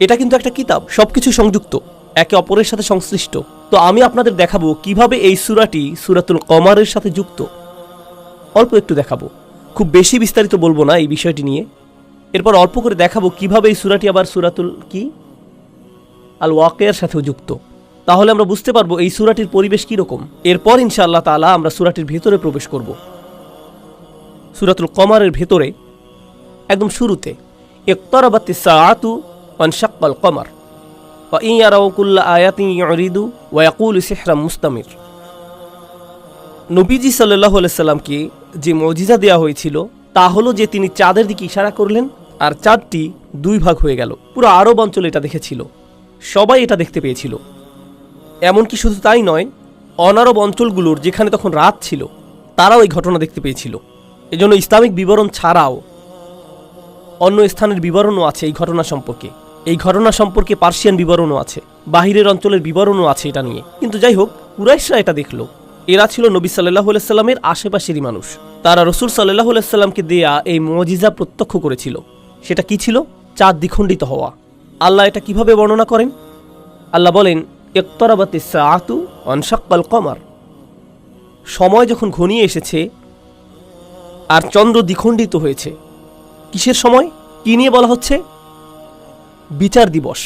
এটা কিন্তু একটা কিতাব, সবকিছু সংযুক্ত, একে অপরের সাথে সংশ্লিষ্ট। তো আমি আপনাদের দেখাবো কিভাবে এই সূরাটি সূরাতুল কমারের সাথে যুক্ত। অল্প একটু দেখাবো, খুব বেশি বিস্তারিত বলবো না এই বিষয়টি নিয়ে। এরপর অল্প করে দেখাবো কিভাবে এই সূরাটি আবার সূরাতুল আল ওয়াকিয়ার সাথেও যুক্ত। তাহলে আমরা বুঝতে পারবো এই সূরাটির পরিবেশ কীরকম। এরপর ইনশাআল্লাহ তাআলা আমরা সূরাটির ভেতরে প্রবেশ করব। সূরাতুল কমারের ভেতরে একদম শুরুতে ইকতারাবাতিস সাআতু ওয়ানশাক্কাল কমার ওয়া ইন ইয়ারাউ কুল্লা আয়াতিন ইউরিদু ওয়া ইয়াকুলু সিহরাম মুস্তামির। নবীজি সাল্লাল্লাহু আলাইহি সাল্লামকে যে মুজিজা দেওয়া হয়েছিল তা হলো যে তিনি চাঁদের দিকে ইশারা করলেন আর চাঁদটি দুই ভাগ হয়ে গেল। পুরো আরব অঞ্চল এটা দেখেছিল, সবাই এটা দেখতে পেয়েছিল। এমনকি শুধু তাই নয়, অনারব অঞ্চলগুলোর যেখানে তখন রাত ছিল তারাও এই ঘটনা দেখতে পেয়েছিল। এজন্য ইসলামিক বিবরণ ছাড়াও অন্য স্থানের বিবরণও আছে এই ঘটনা সম্পর্কে। এই ঘটনা সম্পর্কে পার্সিয়ান বিবরণও আছে, বাহিরের অঞ্চলের বিবরণও আছে এটা নিয়ে। কিন্তু যাই হোক, কুরাইশরা এটা দেখল। এরা ছিল নবী সাল্লাল্লাহু আলাইহি সাল্লামের আশেপাশেরই মানুষ। তারা রাসূল সাল্লাল্লাহু আলাইহি সাল্লামকে দেয়া এই মুজিজা প্রত্যক্ষ করেছিল। সেটা কি ছিল? চাঁদ দ্বিখণ্ডিত হওয়া। আল্লাহ এটা কিভাবে বর্ণনা করেন? আল্লাহ বলেন, ইকতারাবাতিস সাআতু ওয়ানশাক্কাল কমার। সময় যখন ঘনিয়ে এসেছে আর চন্দ্র দ্বিখণ্ডিত হয়েছে। কিসের সময়? কি নিয়ে বলা হচ্ছে? বিচার দিবস।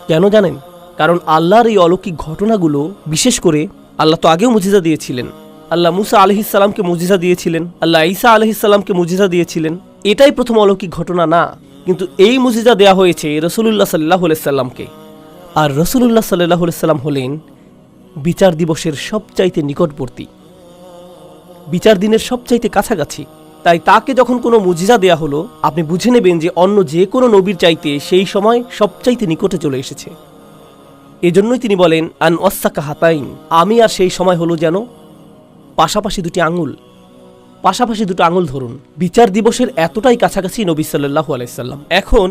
কেন জানেন? কারণ আল্লাহর এই অলৌকিক ঘটনাগুলো, বিশেষ করে আল্লাহ তো আগেও মুজিজা দিয়েছিলেন। আল্লাহ মুসা আলাইহিস সালামকে মুজিজা দিয়েছিলেন, আল্লাহ ঈসা আলাইহিস সালামকে মুজিজা দিয়েছিলেন। এটাই প্রথম অলৌকিক ঘটনা না, কিন্তু এই মুজিজা দেয়া হয়েছে রাসূলুল্লাহ সাল্লাল্লাহু আলাইহি সাল্লামকে। আর রাসূলুল্লাহ সাল্লাল্লাহু আলাইহি সাল্লাম হলেন বিচার দিবসের সবচাইতে নিকটবর্তী, বিচার দিনের সবচাইতে কাছাকাছি। তাই তাকে যখন কোনো মুজিজা দেয়া হলো, আপনি বুঝে নেবেন যে অন্য যে কোনো নবীর চাইতে সেই সময় সবচাইতে নিকটে চলে এসেছে। এজন্যই তিনি বলেন, আন ওয়াসাকা হাতাইন, আমি আর সেই সময় হলো যেন পাশাপাশি দুটি আঙুল, পাশাপাশি দুটো আঙুল ধরুন। বিচার দিবসের এতটাই কাছাকাছি নবী সাল্লাল্লাহু আলাইহি সাল্লাম। এখন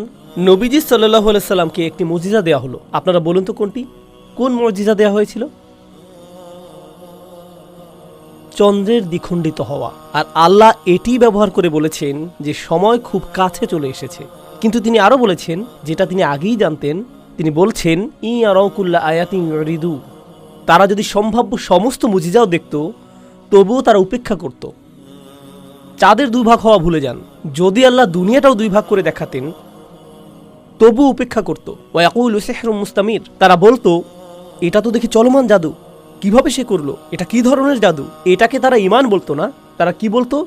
নবীজি সাল্লাল্লাহু আলাইহি সাল্লামকে একটি মুজিজা দেয়া হলো। আপনারা বলুন তো কোনটি? কোন মুজিজা দেয়া হয়েছিল? চন্দ্রের দ্বিখণ্ডিত হওয়া। আর আল্লাহ এটি ব্যবহার করে বলেছেন যে সময় খুব কাছে চলে এসেছে। কিন্তু তিনি আরও বলেছেন, যেটা তিনি আগেই জানতেন, তিনি বলছেন, ই আরাউকুল্লা আয়াতিন ইউরিদু, তারা যদি সম্ভাব্য সমস্ত মুজিজাও দেখত তবুও তারা উপেক্ষা করত। চাঁদের দুই ভাগ হওয়া ভুলে যান, যদি আল্লাহ দুনিয়াটাও দুই ভাগ করে দেখাতেন তবু উপেক্ষা করত। ওয়া ইয়াকুলু সিহরুম মুস্তামির, তারা বলতো এটা তো দেখি চলমান জাদু, কিভাবে সে করলো, এটা কি ধরনের জাদু? এটাকে তারা ঈমান বলতো না, তারা কি বলতো?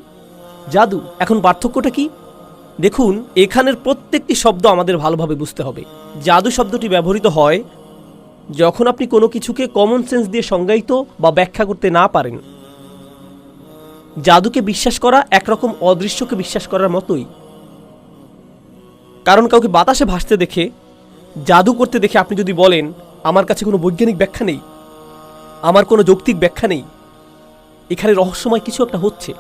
জাদু। এখন পার্থক্যটা কি দেখুন। এখানের প্রত্যেকটি শব্দ আমাদের ভালোভাবে বুঝতে হবে। জাদু শব্দটি ব্যবহৃত হয় যখন আপনি কোনো কিছুকে কমন সেন্স দিয়ে সংজ্ঞায়িত বা ব্যাখ্যা করতে না পারেন। জাদুকে বিশ্বাস করা একরকম অদৃশ্যকে বিশ্বাস করার মতোই। কারণ কাউকে বাতাসে ভাসতে দেখে, জাদু করতে দেখে আপনি যদি বলেন আমার কাছে কোনো বৈজ্ঞানিক ব্যাখ্যা নেই, আমার কোনো যৌক্তিক ব্যাখ্যা নেই, এখানে রহস্যময় কিছু একটা হচ্ছে,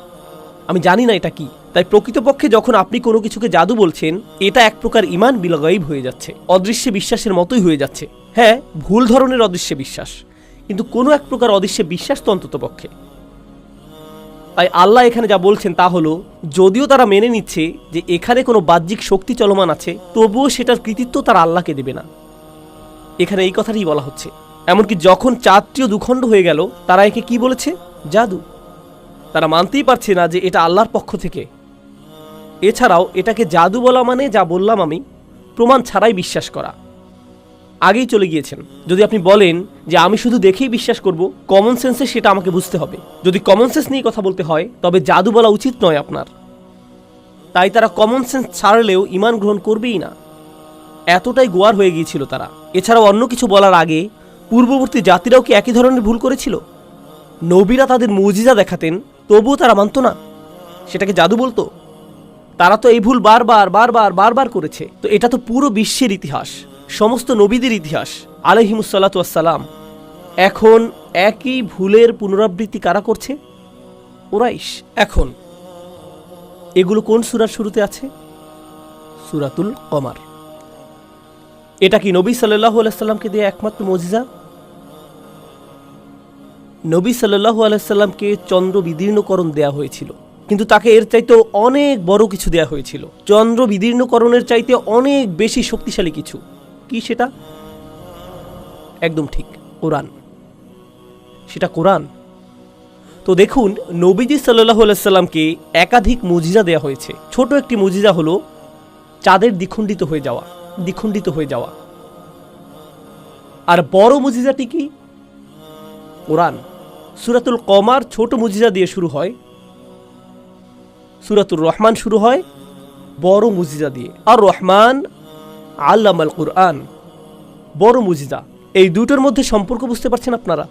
আমি জানি না এটা কি। তাই প্রকৃতপক্ষে যখন আপনি কোনো কিছুকে জাদু বলছেন, এটা এক প্রকার ঈমান বিল গায়ব হয়ে যাচ্ছে, অদৃশ্যে বিশ্বাসের মতোই হয়ে যাচ্ছে। হ্যাঁ, ভুল ধরনের অদৃশ্যে বিশ্বাস, কিন্তু কোনো এক প্রকার অদৃশ্যে বিশ্বাস তো অন্তত পক্ষে। তাই আল্লাহ এখানে যা বলছেন তা হলো, যদিও তারা মেনে নিচ্ছে যে এখানে কোনো বাহ্যিক শক্তি চলমান আছে, তবুও সেটার কৃতিত্ব তারা আল্লাহকে দেবে না। এখানে এই কথাটাই বলা হচ্ছে। এমনকি যখন চাঁদটিও দুখণ্ড হয়ে গেল, তারা একে কি বলেছে? জাদু। তারা মানতেই পারছে না যে এটা আল্লাহর পক্ষ থেকে। এছাড়াও এটাকে জাদু বলা মানে, যা বললাম আমি, প্রমাণ ছাড়াই বিশ্বাস করা। আগেই চলে গিয়েছেন। যদি আপনি বলেন যে আমি শুধু দেখেই বিশ্বাস করব, কমন সেন্সে সেটা আমাকে বুঝতে হবে। যদি কমন সেন্স নিয়ে কথা বলতে হয় তবে জাদু বলা উচিত নয় আপনার। তাই তারা কমন সেন্স ছাড়লেও ঈমান গ্রহণ করবেই না, এতটাই গোয়ার হয়ে গিয়েছিল তারা। এছাড়াও অন্য কিছু বলার আগে পূর্ববর্তী জাতিরাও কি একই ধরনের ভুল করেছিল? নবীরা তাদের মুজিজা দেখাতেন, তবুও তারা মানত না, সেটাকে জাদু বলতো। তারা তো এই ভুল বারবার বারবার বারবার করেছে। তো এটা তো পুরো বিশ্বের ইতিহাস, সমস্ত নবীদের ইতিহাস আলাইহিমুসসালাতু ওয়াসসালাম। এখন একই ভুলের পুনরাবৃত্তি কারা করছে? কুরাইশ। এখন এগুলো কোন সূরার শুরুতে আছে? সূরাতুল কমার। এটা কি নবী সাল্লাল্লাহু আলাইহি সাল্লামকে দেয়া একমাত্র মুজিজা? নবী সাল্লাল্লাহু আলাইহি সাল্লামকে চন্দ্র বিদীর্ণকরণ দেয়া হয়েছিল, কিন্তু তাকে এর চাইতেও অনেক বড় কিছু দেয়া হয়েছিল। চন্দ্র বিদীর্ণকরণের চাইতে অনেক বেশি শক্তিশালী কিছু। কি সেটা? একদম ঠিক, কোরআন। সেটা কোরআন। তো দেখুন, নবীজি সাল্লাল্লাহু আলাইহি সাল্লামকে একাধিক মুজিজা দেওয়া হয়েছে। ছোট একটি মুজিজা হলো চাঁদের দ্বিখণ্ডিত হয়ে যাওয়া। আর বড় মুজিজাটি কি? কোরআন। সূরাতুল কমার ছোট মুজিজা দিয়ে শুরু হয়, সূরাতুর রহমান শুরু হয় বড় মুজিজা দিয়ে। আর রহমান আল্লামাল কুরআন, বড় মুজিজা। এই দুটোর মধ্যে সম্পর্ক বুঝতে পারছেন আপনারা?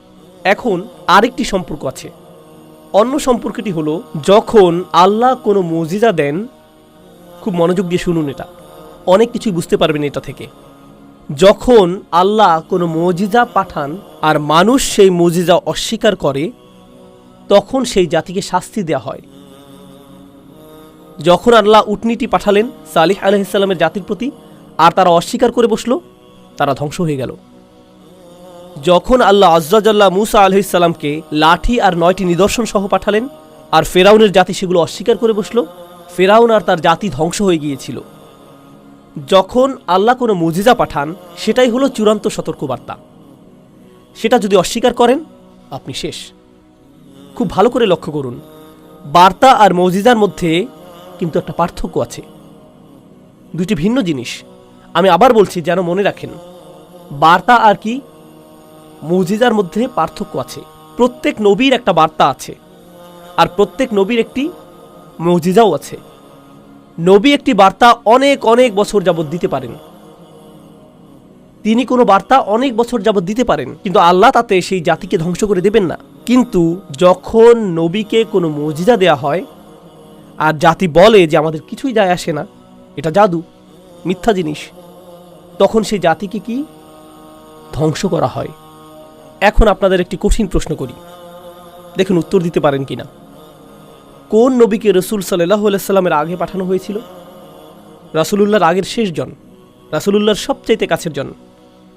এখন আরেকটি সম্পর্ক আছে। অন্য সম্পর্কটি হলো, যখন আল্লাহ কোনো মুজিজা দেন, খুব মনোযোগ দিয়ে শুনুন, এটা অনেক কিছুই বুঝতে পারবেন এটা থেকে। যখন আল্লাহ কোনো মুজিজা পাঠান আর মানুষ সেই মুজিজা অস্বীকার করে, তখন সেই জাতিকে শাস্তি দেওয়া হয়। যখন আল্লাহ উটনীটি পাঠালেন সালিহ আলাইহিস সালামের জাতির প্রতি, আর তারা অস্বীকার করে বসলো, তারা ধ্বংস হয়ে গেল। যখন আল্লাহ আজ্জা জাল্লা মূসা আলাইহিস সালামকে লাঠি আর 9টি নিদর্শন সহ পাঠালেন, আর ফেরাউনের জাতি সেগুলো অস্বীকার করে বসলো, ফেরাউন আর তার জাতি ধ্বংস হয়ে গিয়েছিল। যখন আল্লাহ কোনো মুজিজা পাঠান, সেটাই হলো চূড়ান্ত সতর্কবার্তা। সেটা যদি অস্বীকার করেন, আপনি শেষ। খুব ভালো করে লক্ষ্য করুন, বার্তা আর মুজিজার মধ্যে কিন্তু একটা পার্থক্য আছে, দুটি ভিন্ন জিনিস। আমি আবার বলছি, যেন মনে রাখেন, বার্তা আর কি মুজিজার মধ্যে পার্থক্য আছে। প্রত্যেক নবীর একটা বার্তা আছে, আর প্রত্যেক নবীর একটি মুজিজাও আছে। নবী একটি বার্তা অনেক অনেক বছর যাবৎ দিতে পারেন, তিনি কোনো বার্তা অনেক বছর যাবৎ দিতে পারেন, কিন্তু আল্লাহ তাতে সেই জাতিকে ধ্বংস করে দেবেন না। কিন্তু যখন নবীকে কোনো মুজিজা দেয়া হয় আর জাতি বলে যে আমাদের কিছুই যায় আসে না, এটা জাদু, মিথ্যা জিনিস, তখন সেই জাতিকে কি ধ্বংস করা হয়। এখন আপনাদের একটি কঠিন প্রশ্ন করি, দেখুন উত্তর দিতে পারেন কিনা। কোন নবীকে রসুল সাল্লাল্লাহু আলাইহি সাল্লামের আগে পাঠানো হয়েছিল? রাসূলুল্লাহর আগের শেষজন, রাসূলুল্লাহর সবচাইতে কাছের জন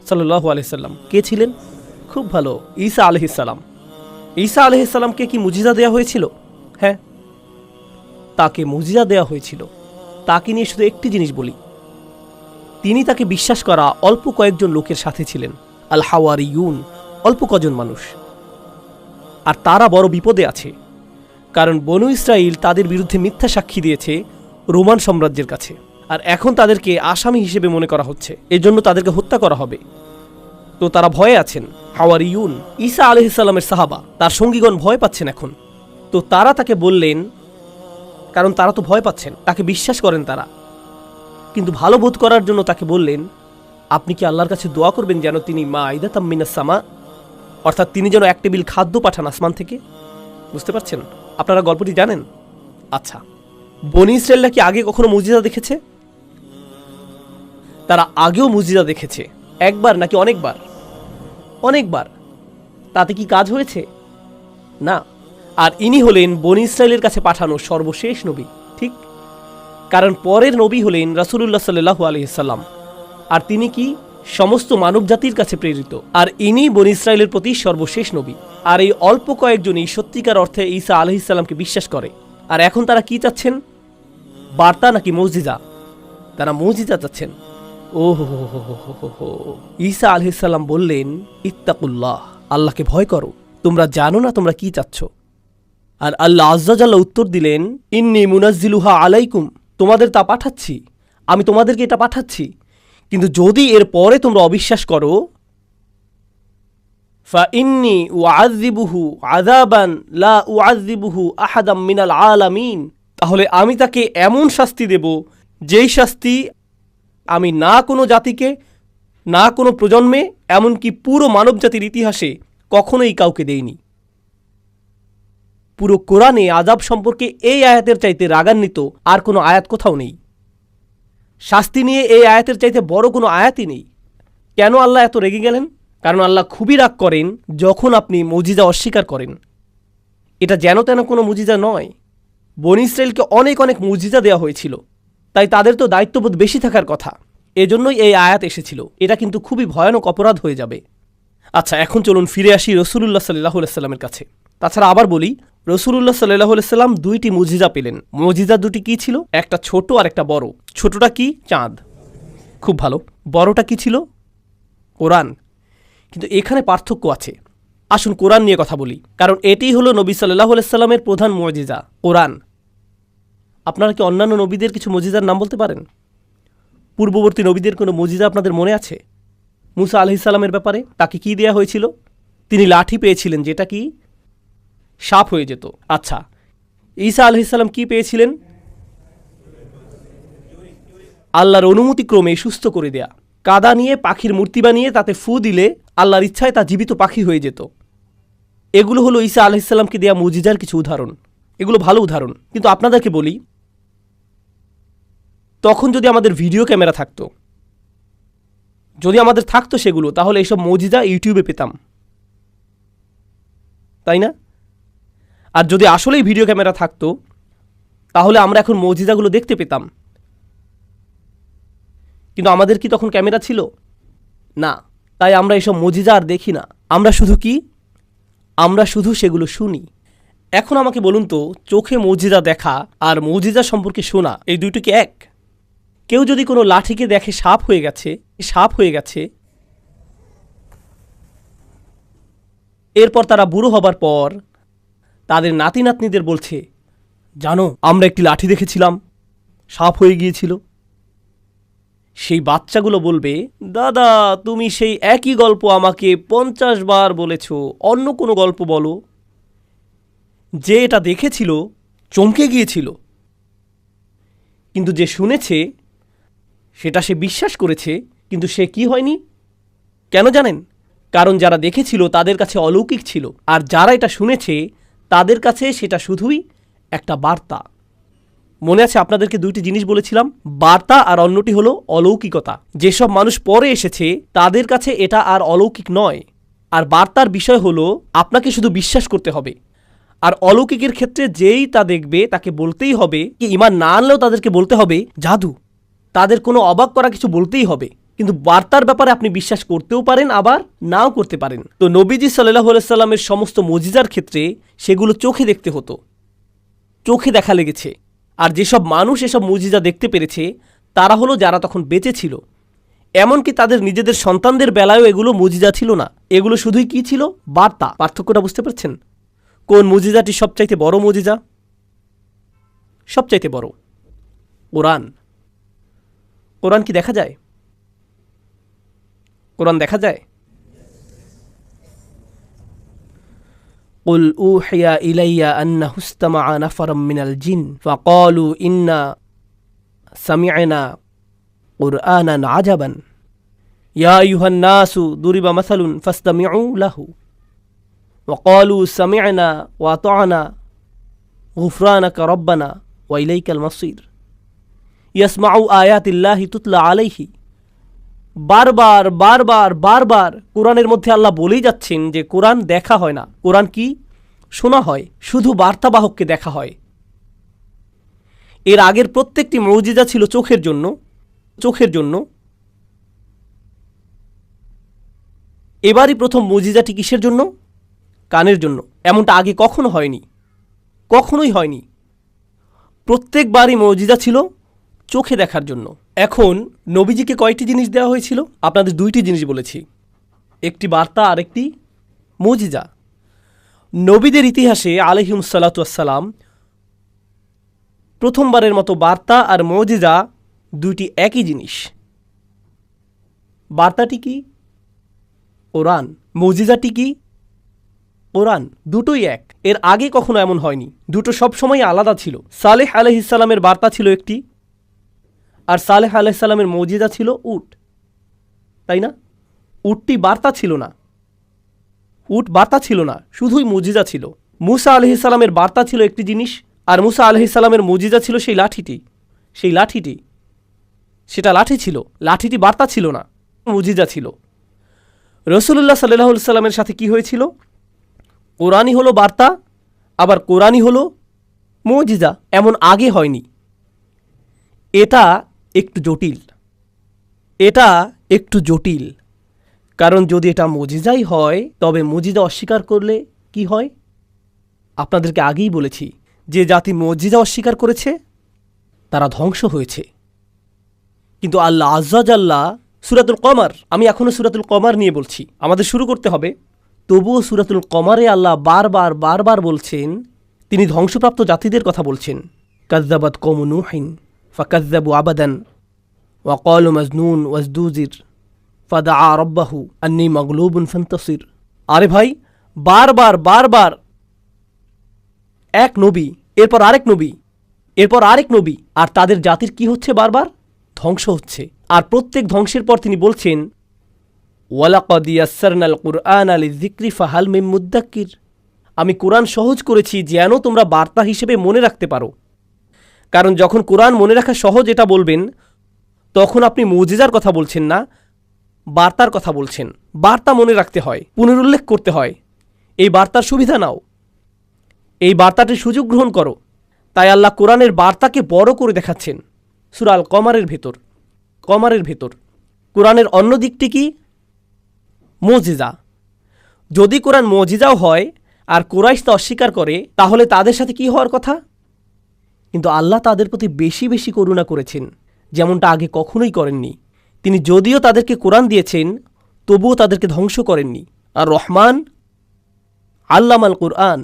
সাল্লাল্লাহু আলাইহি সাল্লাম কে ছিলেন? খুব ভালো, ঈসা আলাইহিস সালাম। ঈসা আলাইহিস সালামকে কি মুজিজা দেওয়া হয়েছিল? হ্যাঁ, তাকে মুজিজা দেওয়া হয়েছিল। তাকে নিয়ে শুধু একটি জিনিস বলি, তিনি তাকে বিশ্বাস করা অল্প কয়েকজন লোকের সাথে ছিলেন, আল হাওয়ারিয়ুন, অল্প কজন মানুষ। আর তারা বড় বিপদে আছে, কারণ বনু ইসরাইল তাদের বিরুদ্ধে মিথ্যা সাক্ষী দিয়েছে রোমান সাম্রাজ্যের কাছে, আর এখন তাদেরকে আসামি হিসেবে মনে করা হচ্ছে, এজন্য তাদেরকে হত্যা করা হবে। তো তারা ভয়ে আছেন। হাওয়ারিয়ুন, ঈসা আলাইহিস সালামের সাহাবা, তার সঙ্গীগণ ভয় পাচ্ছেন এখন। তো তারা তাকে বললেন, কারণ তারা তো ভয় পাচ্ছেন, তাকে বিশ্বাস করেন তারা, কিন্তু ভালো বোধ করার জন্য তাকে বললেন, আপনি কি আল্লাহর কাছে দোয়া করবেন যেন তিনি মাইদাতাম মিনাস সামা, অর্থাৎ তিনি যেন এক টেবিল খাদ্য পাঠান আসমান থেকে। বুঝতে পারছেন? আপনারা গল্পটি জানেন? আচ্ছা, বনি ইসরায়েলরা কি আগে কখনো মুজিজা দেখেছে? তারা আগেও মুজিজা দেখেছে, একবার নাকি অনেকবার? অনেকবার। তাতে কি কাজ হয়েছে? না। আর ইনি হলেন বনি ইসরায়েলের কাছে পাঠানো সর্বশেষ নবী, ঠিক? কারণ পরের নবী হলেন রাসূলুল্লাহ সাল্লাল্লাহু আলাইহি সাল্লাম, আর তিনি কি সমস্ত মানব জাতির কাছে প্রেরিত, আর ইনি বনি ইসরায়েলের প্রতি সর্বশেষ নবী। আর এই অল্প কয়েকজনই সত্যিকার অর্থে ঈসা আলাইহিস সালামকে বিশ্বাস করে। আর এখন তারা কি চাচ্ছেন, বার্তা নাকি মুজিজা? তারা মুজিজা চাচ্ছেন। ও হো, ঈসা আলাইহিস সালাম বললেন, ইত্তাকুল্লাহ, আল্লাহকে ভয় করো, তোমরা জানো না তোমরা কি চাচ্ছ। আর আল্লাহ আজ্জা জাল্লা উত্তর দিলেন, ইন্নী মুনাজ্জিলুহা আলাইকুম, তোমাদের তা পাঠাচ্ছি, আমি তোমাদেরকে এটা পাঠাচ্ছি, কিন্তু যদি এর পরে তোমরা অবিশ্বাস করো, ফাইন্নী উআযযিবুহু আযাবান লা উআযযিবুহু আহাদাম মিনাল আলামিন, তাহলে আমি তাকে এমন শাস্তি দেব যেই শাস্তি আমি না কোনো জাতিকে, না কোনো প্রজন্মে, এমনকি পুরো মানবজাতির ইতিহাসে কখনোই কাউকে দেইনি। পুরো কোরআনে আযাব সম্পর্কে এই আয়াতের চাইতে রাগান্বিত আর কোনো আয়াত কোথাও নেই। শাস্তি নিয়ে এই আয়াতের চাইতে বড় কোনো আয়াতই নেই। কেন আল্লাহ এত রেগে গেলেন? কারণ আল্লাহ খুবই রাগ করেন যখন আপনি মুজিজা অস্বীকার করেন। এটা যেন তেন কোনো মুজিজা নয়। বনি ইসরায়েলকে অনেক অনেক মুজিজা দেওয়া হয়েছিল, তাই তাদের তো দায়িত্ববোধ বেশি থাকার কথা, এজন্যই এই আয়াত এসেছিল। এটা কিন্তু খুবই ভয়ানক অপরাধ হয়ে যাবে। আচ্ছা, এখন চলুন ফিরে আসি রাসূলুল্লাহ সাল্লাল্লাহু আলাইহি সাল্লামের কাছে। তাছাড়া আবার বলি, রাসূলুল্লাহ সাল্লাল্লাহু আলাইহি সাল্লাম দুইটি মুজিজা পেলেন। মুজিজা দুটি কি ছিল? একটা ছোট আর একটা বড়। ছোটটা কি? চাঁদ। খুব ভালো। বড়টা কি ছিল? কোরআন। কিন্তু এখানে পার্থক্য আছে। আসুন কোরআন নিয়ে কথা বলি, কারণ এটিই হলো নবী সাল্লাল্লাহু আলাইহি সাল্লামের প্রধান মুজিজা, কোরআন। আপনারা কি অন্যান্য নবীদের কিছু মুজিজার নাম বলতে পারেন? পূর্ববর্তী নবীদের কোনো মুজিজা আপনাদের মনে আছে? মুসা আলাইহিস সালামের ব্যাপারে তাকে কি দেয়া হয়েছিল? তিনি লাঠি পেয়েছিলেন, যেটা কি সাপ হয়ে যেত। আচ্ছা, ঈসা আলাইহিস সালাম কি পেয়েছিলেন? আল্লাহর অনুমতিক্রমে সুস্থ করে দেয়া। কাদা নিয়ে পাখির মূর্তি বানিয়ে তাতে ফু দিলে আল্লাহর ইচ্ছায় তা জীবিত পাখি হয়ে যেত। এগুলো হলো ঈসা আলাইহিস সালামকে দেয়া মুজিজার কিছু উদাহরণ। এগুলো ভালো উদাহরণ। কিন্তু আপনাদেরকে বলি, তখন যদি আমাদের ভিডিও ক্যামেরা থাকতো, যদি আমাদের থাকতো সেগুলো, তাহলে এইসব মুজিজা ইউটিউবে পেতাম, তাই না? আর যদি আসলেই ভিডিও ক্যামেরা থাকতো, তাহলে আমরা এখন মুজিজাগুলো দেখতে পেতাম। কিন্তু আমাদের কি তখন ক্যামেরা ছিল? না। তাই আমরা এসব মুজিজা আর দেখি না। আমরা শুধু সেগুলো শুনি। এখন আমাকে বলুন তো, চোখে মুজিজা দেখা আর মুজিজা সম্পর্কে শোনা, এই দুইটি কি এক? কেউ যদি কোনো লাঠিকে দেখে সাপ হয়ে গেছে, এরপর তারা বুড়ো হবার পর তাদের নাতি নাতনিদের বলছে, জানো আমরা একটি লাঠি দেখেছিলাম, সাপ হয়ে গিয়েছিল। সেই বাচ্চাগুলো বলবে, দাদা তুমি সেই একই গল্প আমাকে 50 বার বলেছ, অন্য কোনো গল্প বলো। যে এটা দেখেছিল চমকে গিয়েছিল, কিন্তু যে শুনেছে সেটা সে বিশ্বাস করেছে, কিন্তু সে কি হয়নি? কেন জানেন? কারণ যারা দেখেছিল তাদের কাছে অলৌকিক ছিল, আর যারা এটা শুনেছে তাদের কাছে সেটা শুধুই একটা বার্তা। মনে আছে আপনাদেরকে দুইটি জিনিস বলেছিলাম, বার্তা আর অন্যটি হলো অলৌকিকতা। যেসব মানুষ পরে এসেছে তাদের কাছে এটা আর অলৌকিক নয়। আর বার্তার বিষয় হলো আপনাকে শুধু বিশ্বাস করতে হবে। আর অলৌকিকের ক্ষেত্রে যেই তা দেখবে তাকে বলতেই হবে, কি ঈমান না আনলেও তাদেরকে বলতে হবে জাদু। তাদের কোনো অবাক করা কিছু বলতেই হবে। কিন্তু বার্তার ব্যাপারে আপনি বিশ্বাস করতেও পারেন, আবার নাও করতে পারেন। তো নবীজি সাল্লাল্লাহু আলাইহি সাল্লামের সমস্ত মুজিজার ক্ষেত্রে সেগুলো চোখে দেখতে হতো, চোখে দেখা লেগেছে। আর যেসব মানুষ এসব মুজিজা দেখতে পেরেছে তারা হলো যারা তখন বেঁচে ছিল। এমনকি তাদের নিজেদের সন্তানদের বেলায়ও এগুলো মুজিজা ছিল না, এগুলো শুধুই কি ছিল? বার্তা। পার্থক্যটা বুঝতে পারছেন? কোন মুজিজাটি সবচাইতে বড় মুজিজা? সবচাইতে বড় কোরআন। কোরআন কি দেখা যায়? কোরআন দেখা যায়? قل أوحي إلي أنه استمع نفر من الجن فقالوا إنا سمعنا قرآنا عجبا يا أيها الناس ضرب مثل فاستمعوا له وقالوا سمعنا وأطعنا غفرانك ربنا وإليك المصير يسمع آيات الله تتلى عليه। বারবার বারবার বারবার কোরআনের মধ্যে আল্লাহ বলেই যাচ্ছেন যে কোরআন দেখা হয় না, কোরআন কি শোনা হয়, শুধু বার্তাবাহককে দেখা হয়। এর আগের প্রত্যেকটি মুজিজা ছিল চোখের জন্য। এবারই প্রথম মুজিজাটি কিসের জন্য? কানের জন্য। এমনটা আগে কখনোই হয়নি। প্রত্যেকবারই মুজিজা ছিল চোখে দেখার জন্য। এখন নবীজিকে কয়টি জিনিস দেওয়া হয়েছিল? আপনাদের দুইটি জিনিস বলেছি, একটি বার্তা আর একটি মুজিজা। নবীদের ইতিহাসে আলাইহিমুস সালাতু ওয়াস-সালাম প্রথমবারের মতো বার্তা আর মুজিজা দুইটি একই জিনিস। বার্তাটি কি? কোরআন। মুজিজাটি কি? কোরআন। দুটোই এক। এর আগে কখনো এমন হয়নি। দুটো সবসময় আলাদা ছিল। সালেহ আলাইহিস সালামের বার্তা ছিল একটি, আর সালেহ আলাইহিস সালামের মুজিজা ছিল উট, তাই না? উটটি বার্তা ছিল না, শুধুই মুজিজা ছিল। মুসা আলাইহিস সালামের বার্তা ছিল একটি জিনিস, আর মুসা আলাইহিস সালামের মুজিজা ছিল সেই লাঠিটি। সেটা লাঠি ছিল, লাঠিটি বার্তা ছিল না, মুজিজা ছিল। রাসূলুল্লাহ সাল্লাল্লাহু আলাইহি সাল্লামের সাথে কি হয়েছিল? কোরআনই হলো বার্তা, আবার কোরআনই হলো মুজিজা। এমন আগে হয়নি। এটা একটু জটিল। কারণ যদি এটা মুজিজাই হয়, তবে মুজিজা অস্বীকার করলে কি হয়? আপনাদেরকে আগেই বলেছি, যে জাতি মুজিজা অস্বীকার করেছে তারা ধ্বংস হয়েছে। কিন্তু আল্লাহ আজ্জা জাল্লা সূরাতুল কমার, আমি এখনও সূরাতুল কমার নিয়ে বলছি। আমাদের শুরু করতে হবে। তবুও সূরাতুল কমারে আল্লাহ বারবার বারবার বলছেন, তিনি ধ্বংসপ্রাপ্ত জাতিদের কথা বলছেন। কাযযাবাত কওমু নূহিন ফাকাযযাবু আবাদান ওয়া ক্বালু মাজনুন ওয়াজদুজির ফাদাআ রাব্বাহু আন্নী মাগলুবুন ফান্তাসির। আরে ভাই, বারবার বারবার এক নবী, এরপর আরেক নবী, এরপর আরেক নবী, আর তাদের জাতির কি হচ্ছে? বারবার ধ্বংস হচ্ছে। আর প্রত্যেক ধ্বংসের পর তিনি বলছেন, ওয়ালাকাদ ইয়াসসারনাল কুরআনা লিযিকরি ফাহাল মিন মুদ্দাক্কির। আমি কোরআন সহজ করেছি যেন তোমরা বার্তা হিসেবে মনে রাখতে পারো। কারণ যখন কোরআন মনে রাখা সহজ এটা বলবেন, তখন আপনি মুজিজার কথা বলছেন না, বার্তার কথা বলছেন। বার্তা মনে রাখতে হয়, পুনরুল্লেখ করতে হয়। এই বার্তার সুবিধা নাও, এই বার্তাটির সুযোগ গ্রহণ করো। তাই আল্লাহ কোরআনের বার্তাকে বড় করে দেখাচ্ছেন সূরা আল কমারের ভেতর। কোরআনের অন্য দিকটি কি? মুজিজা। যদি কোরআন মুজিজাও হয় আর কুরাইশ তা অস্বীকার করে, তাহলে তাদের সাথে কি হওয়ার কথা? কিন্তু আল্লাহ তাদের প্রতি বেশি বেশি করুণা করেছেন, যেমনটা আগে কখনোই করেননি। তিনি যদিও তাদেরকে কোরআন দিয়েছেন, তবুও তাদেরকে ধ্বংস করেননি। আর রহমান আল্লামাল কুরআন,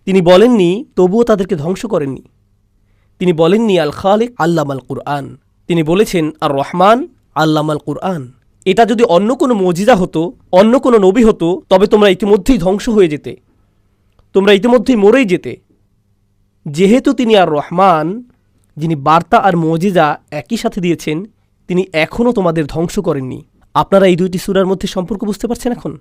তিনি বলেননি তবুও তাদেরকে ধ্বংস করেননি। তিনি বলেননি আল খালিক আল্লামাল কুরআন, তিনি বলেছেন আর রহমান আল্লামাল কুরআন। এটা যদি অন্য কোনো মুজিজা হতো, অন্য কোনো নবী হতো, তবে তোমরা ইতিমধ্যেই ধ্বংস হয়ে যেতে, তোমরা ইতিমধ্যেই মরেই যেতে। যেহেতু তিনি আর রহমান, যিনি বার্তা আর মুজিজা একই সাথে দিয়েছেন, তিনি এখনও তোমাদের ধ্বংস করেননি। আপনারা এই দুইটি সূরার মধ্যে সম্পর্ক বুঝতে পারছেন এখন?